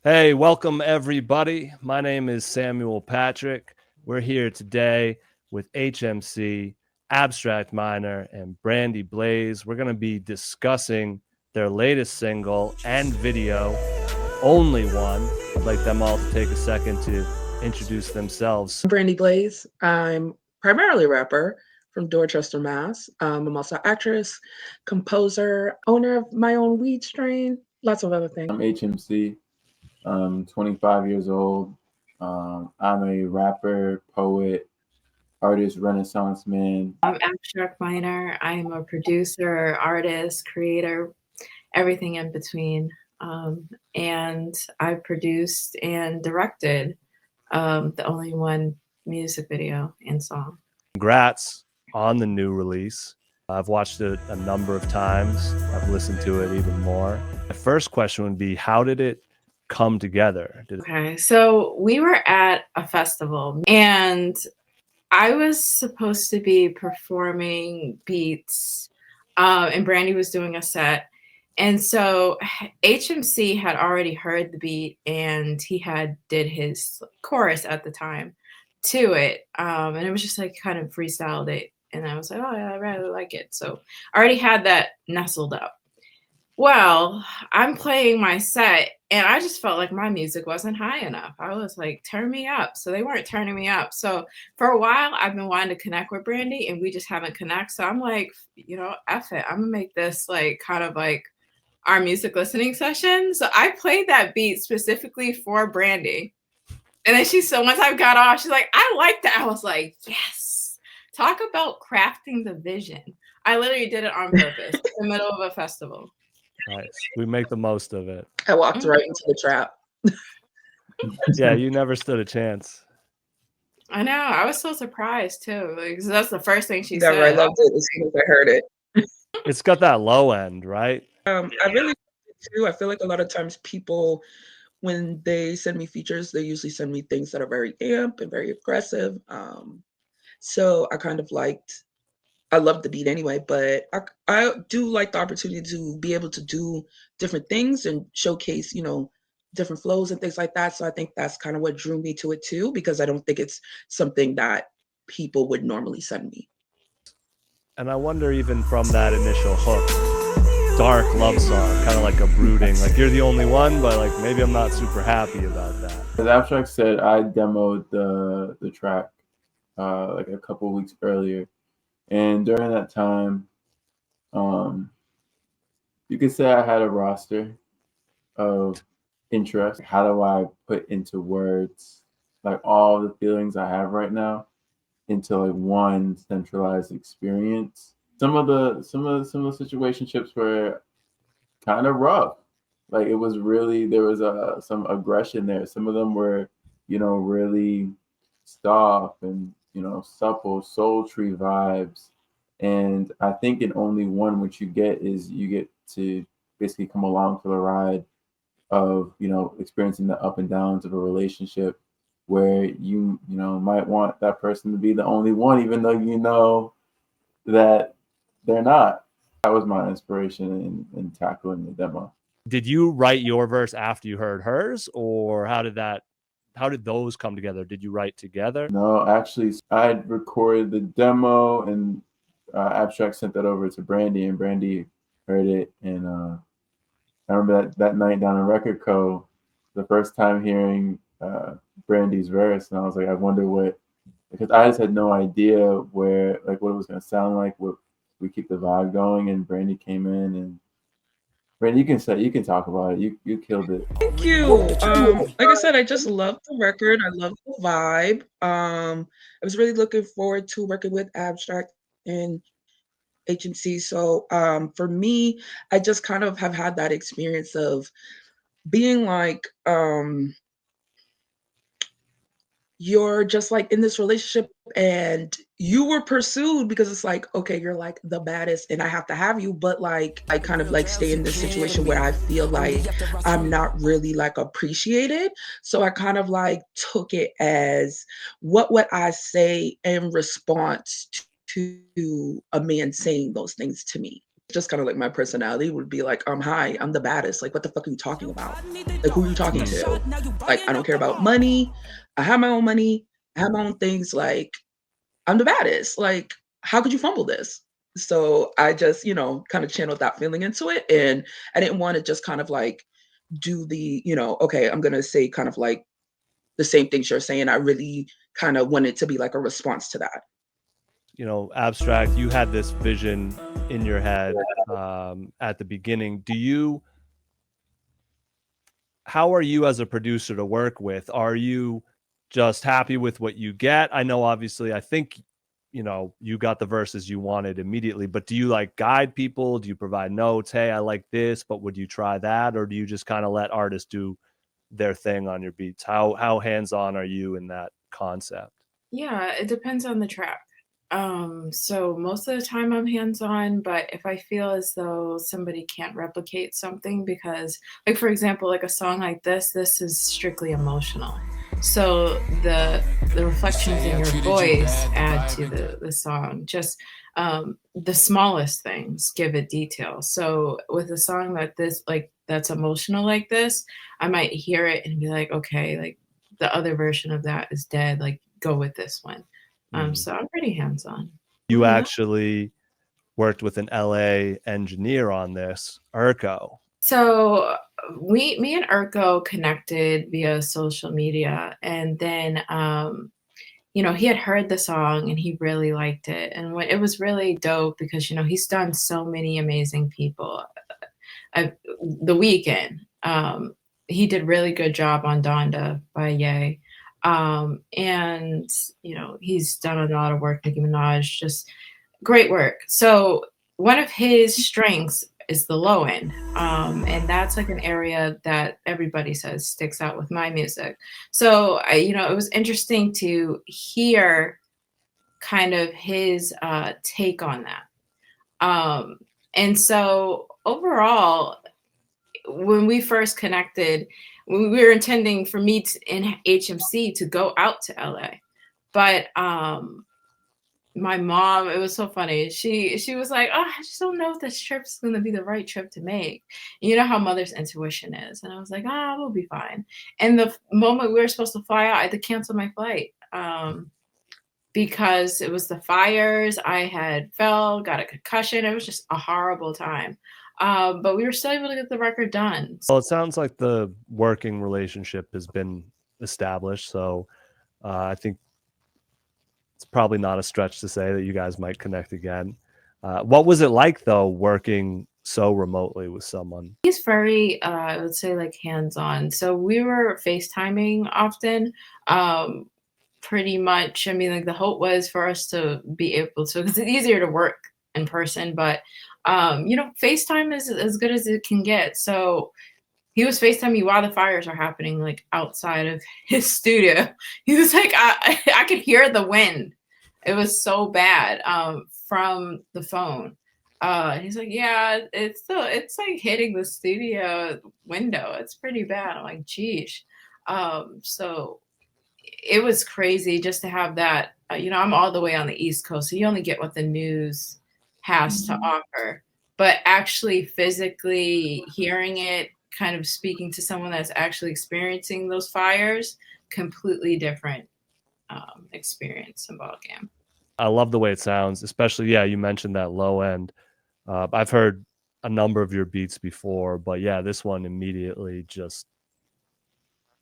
Hey, welcome everybody. My name is Samuel Patrick. We're here today with HMC, Abstract Minor, and Brandie Blaze. We're going to be discussing their latest single and video, Only One. I'd like them all to take a second to introduce themselves. I'm Brandie Blaze. I'm primarily a rapper from Dorchester, Mass. I'm also an actress, composer, owner of my own weed strain, lots of other things. I'm HMC. I'm 25 years old. I'm a rapper, poet, artist, renaissance man. I'm Abstract Minor. I'm a producer, artist, creator, everything in between. And I produced and directed the Only One music video and song. Congrats on the new release. I've watched it a number of times. I've listened to it even more. My first question would be, how did it come together? Okay, so we were at a festival and I was supposed to be performing beats and Brandie was doing a set. And so HMC had already heard the beat and he had did his chorus at the time to it. And it was just like kind of freestyled it. And I was like, oh, yeah, I really like it. So I already had that nestled up. Well, I'm playing my set and I just felt like my music wasn't high enough. I was like, turn me up. So they weren't turning me up. So for a while, I've been wanting to connect with Brandie and we just haven't connected. So I'm like, F it. I'm going to make this like kind of like our music listening session. So I played that beat specifically for Brandie. And then once I got off, she's like, I like that. I was like, yes. Talk about crafting the vision. I literally did it on purpose in the middle of a festival. Nice. We make the most of it. I walked right into the trap. Yeah, you never stood a chance. I know. I was so surprised too. Like, so that's the first thing she said. I loved it as soon as I heard it. It's got that low end, right? I really liked it too. I feel like a lot of times people, when they send me features, they usually send me things that are very amp and very aggressive. So I kind of I love the beat anyway, but I do like the opportunity to be able to do different things and showcase, different flows and things like that. So I think that's kind of what drew me to it too, because I don't think it's something that people would normally send me. And I wonder, even from that initial hook, dark love song, kind of like a brooding, like you're the only one, but like maybe I'm not super happy about that. As Abstract said, I demoed the track like a couple of weeks earlier. And during that time, you could say I had a roster of interest. How do I put into words like all the feelings I have right now into like one centralized experience? Some of the situationships were kind of rough. Like it was really, there was some aggression there. Some of them were, really soft and supple, sultry vibes. And I think in Only One, what you get is you get to basically come along for the ride of, experiencing the up and downs of a relationship where you might want that person to be the only one, even though you know that they're not. That was my inspiration in tackling the demo. Did you write your verse after you heard hers, or how did those come together? Did you write together? No, actually, I recorded the demo and Abstract sent that over to Brandie, and Brandie heard it. And I remember that night down in Record Co, the first time hearing Brandie's verse, and I was like, I wonder what, because I just had no idea what it was going to sound like. What we keep the vibe going, and Brandie came in, and Brandie, you can talk about it. You killed it. Thank you. Like I said, I just love the record. I love the vibe. I was really looking forward to working with Abstract and HMC. So for me, I just kind of have had that experience of being like, you're just like in this relationship and you were pursued because it's like, okay, you're like the baddest and I have to have you, but like I kind of like stay in this situation where I feel like I'm not really like appreciated. So I kind of like took it as, what would I say in response to a man saying those things to me? Just kind of like my personality would be like, hi, I'm the baddest. Like, what the fuck are you talking about? Like, who are you talking to? Like, I don't care about money. I have my own money. I have my own things. Like, I'm the baddest. Like, how could you fumble this? So I just, kind of channeled that feeling into it. And I didn't want to just kind of like do the, okay, I'm going to say kind of like the same things you're saying. I really kind of wanted to be like a response to that. Abstract, you had this vision in your head at the beginning. How are you as a producer to work with? Are you just happy with what you get? I know, obviously, I think, you got the verses you wanted immediately, but do you like guide people? Do you provide notes? Hey, I like this, but would you try that? Or do you just kind of let artists do their thing on your beats? How hands-on are you in that concept? Yeah, it depends on the track. So most of the time I'm hands-on, but if I feel as though somebody can't replicate something because, like, for example, like a song like this is strictly emotional. So the reflections in your voice add to the song. Just the smallest things give it detail. So with a song that's emotional like this, I might hear it and be like, okay, like the other version of that is dead. Like, go with this one. So I'm pretty hands-on. You actually worked with an LA engineer on this, IRKO. So me and IRKO connected via social media, and then he had heard the song and he really liked it, and it was really dope because he's done so many amazing people. The Weeknd, he did really good job on Donda by Ye. And he's done a lot of work, Nicki Minaj, just great work. So one of his strengths is the low end, and that's like an area that everybody says sticks out with my music. So it was interesting to hear kind of his take on that. And so overall, when we first connected, we were intending for me in HMC to go out to LA, but my mom, it was so funny. She was like, "Oh, I just don't know if this trip's going to be the right trip to make." You know how mother's intuition is, and I was like, "Ah, we'll be fine." And the moment we were supposed to fly out, I had to cancel my flight because it was the fires. I had got a concussion. It was just a horrible time. But we were still able to get the record done. Well, it sounds like the working relationship has been established. So I think it's probably not a stretch to say that you guys might connect again. What was it like, though, working so remotely with someone? He's very, I would say, like hands-on. So we were FaceTiming often. Pretty much, I mean, like the hope was for us to be able to, because it's easier to work in person, but FaceTime is as good as it can get. So he was FaceTiming me while the fires are happening, like outside of his studio. He was like, I could hear the wind. It was so bad from the phone. He's like, yeah, it's like hitting the studio window. It's pretty bad. I'm like, geez. So it was crazy just to have that. I'm all the way on the East Coast, so you only get what the news has to offer. But actually physically hearing it, kind of speaking to someone that's actually experiencing those fires, completely different experience and ballgame. I love the way it sounds, especially, yeah, you mentioned that low end. I've heard a number of your beats before, but yeah, this one immediately just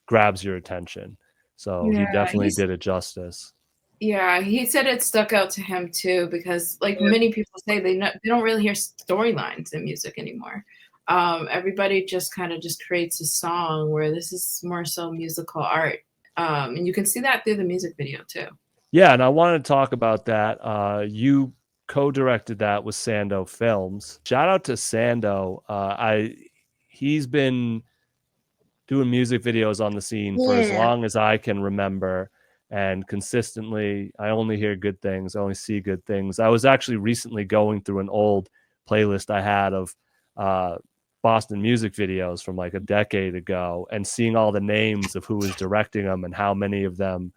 grabs your attention. So he definitely did it justice. Yeah, he said it stuck out to him too, because like many people say, they don't really hear storylines in music anymore. Everybody just kind of just creates a song, where this is more so musical art. And you can see that through the music video too. Yeah, and I wanted to talk about that. You co-directed that with Sandofilms. Shout out to Sando. He's been doing music videos on the scene for as long as I can remember, and consistently I only hear good things. I only see good things. I was actually recently going through an old playlist I had of Boston music videos from like a decade ago, and seeing all the names of who was directing them and how many of them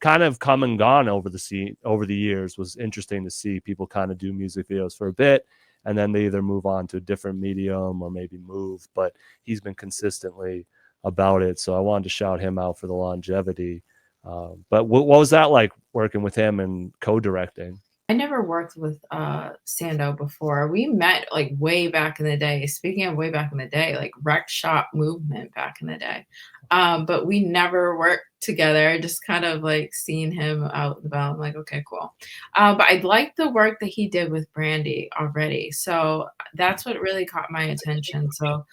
kind of come and gone over the years was interesting to see. People kind of do music videos for a bit and then they either move on to a different medium or maybe move, but he's been consistently about it. So I wanted to shout him out for the longevity. But what was that like working with him and co-directing? I never worked with Sando before. We met like way back in the day. Speaking of way back in the day, like rec shop movement back in the day. But we never worked together, just kind of like seeing him out and about. I'm like, okay, cool. But I liked the work that he did with Brandie already. So that's what really caught my attention. So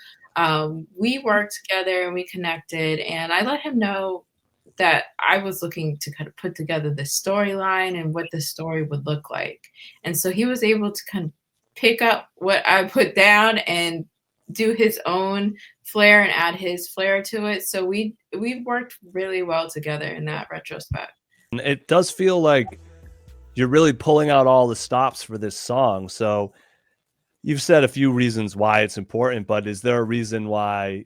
we worked together and we connected, and I let him know that I was looking to kind of put together the storyline and what the story would look like. And so he was able to kind of pick up what I put down and do his own flair and add his flair to it. So we worked really well together in that retrospect. It does feel like you're really pulling out all the stops for this song. So you've said a few reasons why it's important, but is there a reason why,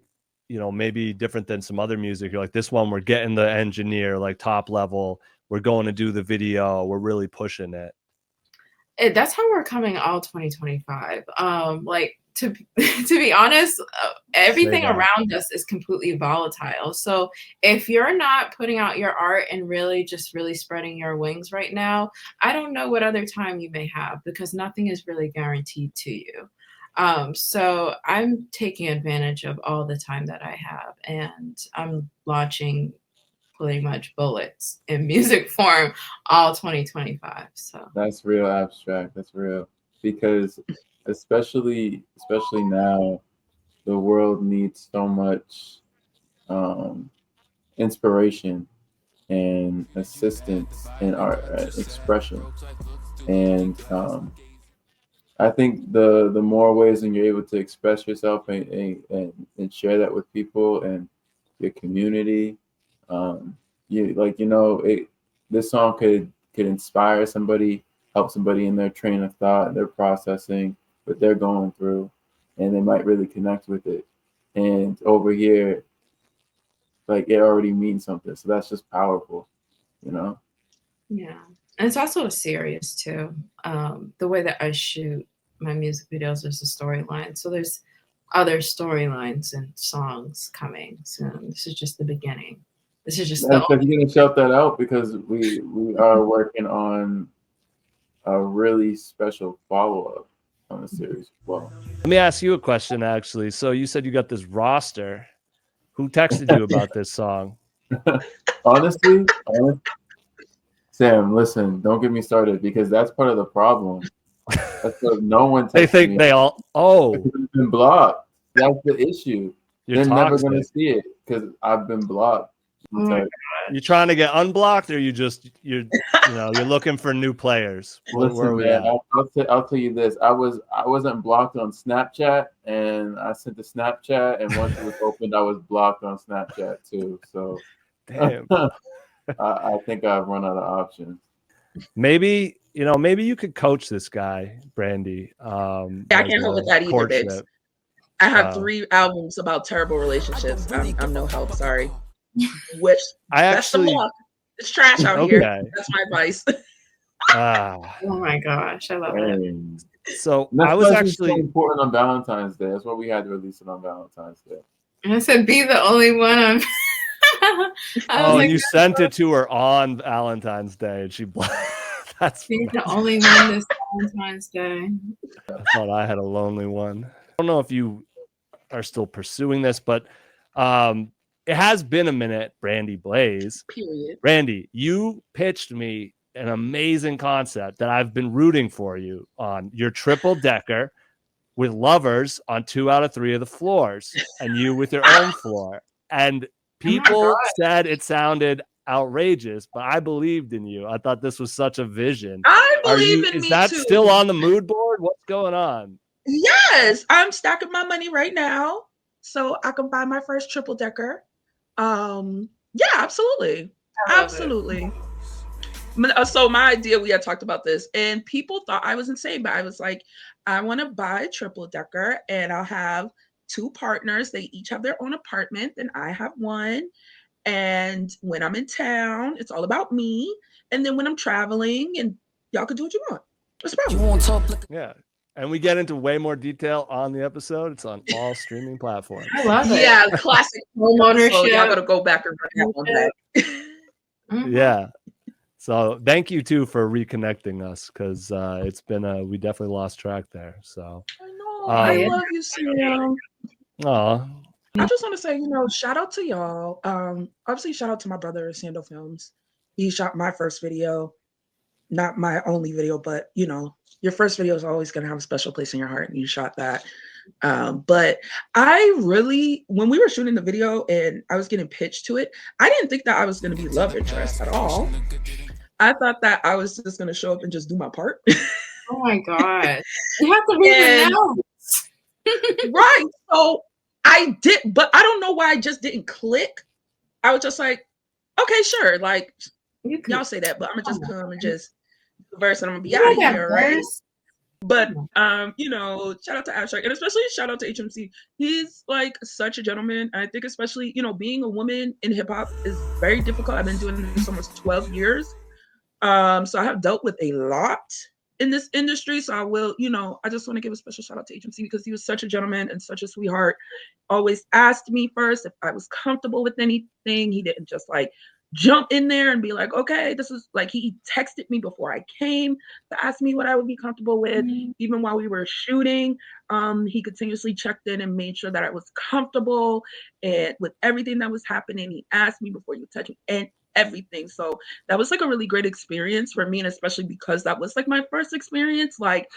maybe different than some other music, you're like, this one, we're getting the engineer like top level, we're going to do the video, we're really pushing it? That's how we're coming all 2025. Like to be honest, everything around us is completely volatile. So if you're not putting out your art and really spreading your wings right now, I don't know what other time you may have, because nothing is really guaranteed to you. So I'm taking advantage of all the time that I have, and I'm launching pretty much bullets in music form all 2025. So that's real abstract. That's real, because especially now, the world needs so much inspiration and assistance in art expression, and I think the more ways that you're able to express yourself and share that with people and your community, this song could inspire somebody, help somebody in their train of thought, their processing, what they're going through, and they might really connect with it. And over here, like, it already means something, so that's just powerful, Yeah. And it's also serious too. The way that I shoot my music videos, there's a storyline. So there's other storylines and songs coming soon. This is just the beginning. This is just you're gonna shout that out, because we are working on a really special follow-up on the series as well. Let me ask you a question, actually. So you said you got this roster. Who texted you about this song? Honestly, Sam, listen, don't get me started, because that's part of the problem. That's what no one. They think me. They all. Oh, it's been blocked. That's the issue. They're never gonna see it because I've been blocked. You trying to get unblocked, or you're looking for new players? Listen, man, I'll tell you this. I wasn't blocked on Snapchat, and I sent the Snapchat, and once it was opened, I was blocked on Snapchat too. So, damn. I think I've run out of options. Maybe you could coach this guy, Brandie. I can't help with that either, bitch. I have 3 albums about terrible relationships. I'm no help. Sorry. Which that's the block. It's trash out here. That's my advice. Oh my gosh, I love it. So I was actually so important on Valentine's Day. That's why we had to release it on Valentine's Day. And I said, be the only one on. You sent it to her on Valentine's Day, and she that's be the only one this Valentine's Day. I thought I had a lonely one. I don't know if you are still pursuing this, but it has been a minute, Brandie Blaze. Period. Brandie, you pitched me an amazing concept that I've been rooting for you on. Your triple decker with lovers on 2 out of 3 of the floors, and you with your own floor. And people said it sounded outrageous, but I believed in you. I thought this was such a vision. I believe in me too. Is that still on the mood board? What's going on? Yes, I'm stacking my money right now so I can buy my first triple decker. Yeah, absolutely. Absolutely. So my idea, we had talked about this, and people thought I was insane, but I was like, I want to buy a triple decker, and I'll have 2 partners. They each have their own apartment, and I have one. And when I'm in town, it's all about me. And then when I'm traveling, and y'all can do what you want. What's the problem? Yeah. And we get into way more detail on the episode. It's on all streaming platforms. I love it. Yeah, classic Home episode. ownership. Y'all gotta go back and run that one back. Mhm. Yeah. So thank you too for reconnecting us, because it's been we definitely lost track there. So I know. I love you, Sam. I just want to say, shout out to y'all. Obviously, shout out to my brother, Sandofilms. He shot my first video, not my only video, but your first video is always going to have a special place in your heart, and you shot that. But I really, when we were shooting the video and I was getting pitched to it, I didn't think that I was going to be love interest at all. I thought that I was just going to show up and just do my part. Oh my god! You have to read the notes. Right. So I did, but I don't know why I just didn't click. I was just like, okay, sure. Like, y'all say that, but I'm gonna just come and just verse and I'm gonna be out of here, right? But shout out to Abstract, and especially shout out to HMC. He's like such a gentleman. And I think especially, being a woman in hip hop is very difficult. I've been doing this almost 12 years. So I have dealt with a lot in this industry. So I will, I just want to give a special shout out to HMC because he was such a gentleman and such a sweetheart. Always asked me first if I was comfortable with anything. He didn't just like jump in there and be like, okay, this is like, he texted me before I came to ask me what I would be comfortable with. Even while we were shooting, he continuously checked in and made sure that I was comfortable and with everything that was happening. He asked me before you touch me and everything. So that was like a really great experience for me, and especially because that was like my first experience like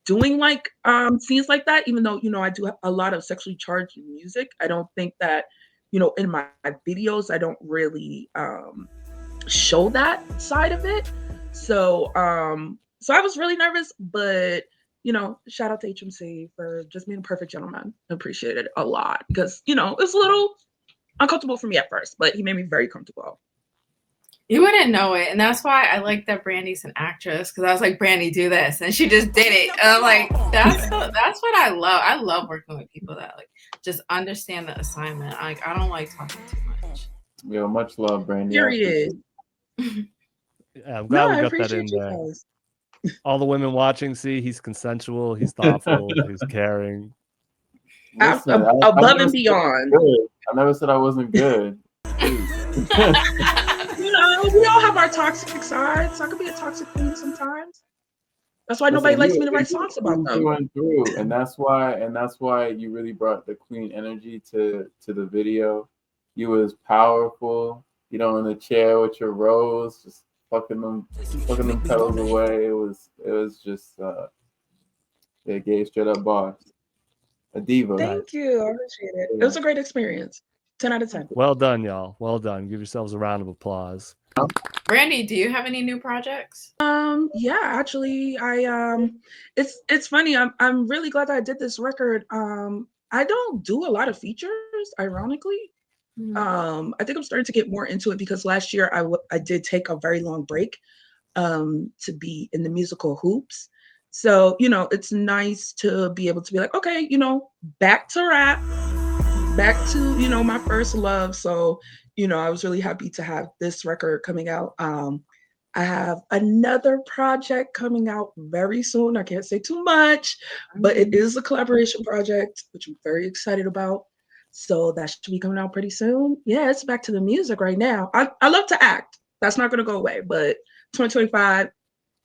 doing like scenes like that. Even though I do a lot of sexually charged music, I don't think that in my videos I don't really show that side of it. So so I was really nervous, but shout out to HMC for just being a perfect gentleman. I appreciate it a lot because it was a little uncomfortable for me at first, but he made me very comfortable. You wouldn't know it, and that's why I like that Brandie's an actress, because I was like, Brandie, do this, and she just did it. And I'm like, that's what I love. I love working with people that like just understand the assignment. Like, I don't like talking too much. Yo, much love, Brandie. Period. Yeah, I'm glad we got that in there. All the women watching, see, he's consensual, he's thoughtful, he's caring. Listen, above and beyond. I never said I wasn't good. We all have our toxic sides. I could be a toxic queen sometimes. That's why nobody likes me to write songs about them. And that's why you really brought the queen energy to the video. You was powerful, in the chair with your rose, just fucking them petals away. It was just it gave straight up boss. A diva. Thank you. I appreciate it. It was a great experience. 10 out of 10. Well done, y'all. Well done. Give yourselves a round of applause. Brandie, do you have any new projects? Yeah, actually, it's funny. I'm really glad that I did this record. I don't do a lot of features, ironically. I think I'm starting to get more into it because last year I did take a very long break to be in the musical Hoops. So, it's nice to be able to be like, okay, back to rap, back to, my first love. So, I was really happy to have this record coming out. I have another project coming out very soon. I can't say too much, but it is a collaboration project, which I'm very excited about. So that should be coming out pretty soon. Yeah, it's back to the music right now. I love to act. That's not going to go away, but 2025,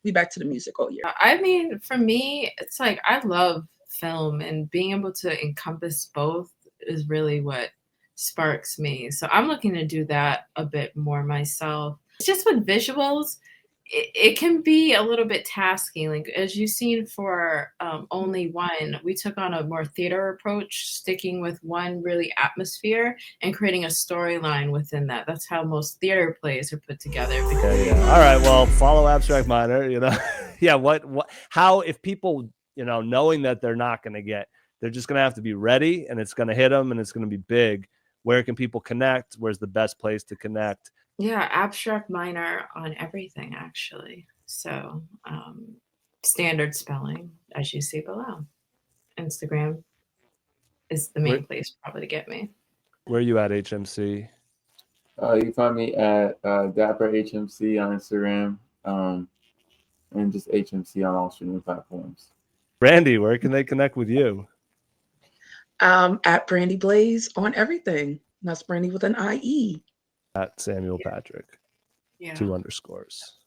we back to the music all year. I mean, for me, it's like I love film, and being able to encompass both is really what sparks me. So I'm looking to do that a bit more myself. It's just with visuals, it can be a little bit tasking. Like as you've seen for Only One, we took on a more theater approach, sticking with one really atmosphere and creating a storyline within that. That's how most theater plays are put together. Yeah. All right. Well, follow Abstract Minor. Yeah. How if people knowing that they're not going to get, they're just going to have to be ready, and it's going to hit them, and it's going to be big. Where can people connect? Where's the best place to connect? Yeah, Abstract Minor on everything, actually. So standard spelling, as you see below. Instagram is the main place probably to get me. Where are you at, HMC? You can find me at Dapper HMC on Instagram, and just HMC on all streaming platforms. Brandie, where can they connect with you? At Brandie Blaze on everything. That's Brandie with an IE. At Samuel Patrick, Yeah. 2 underscores.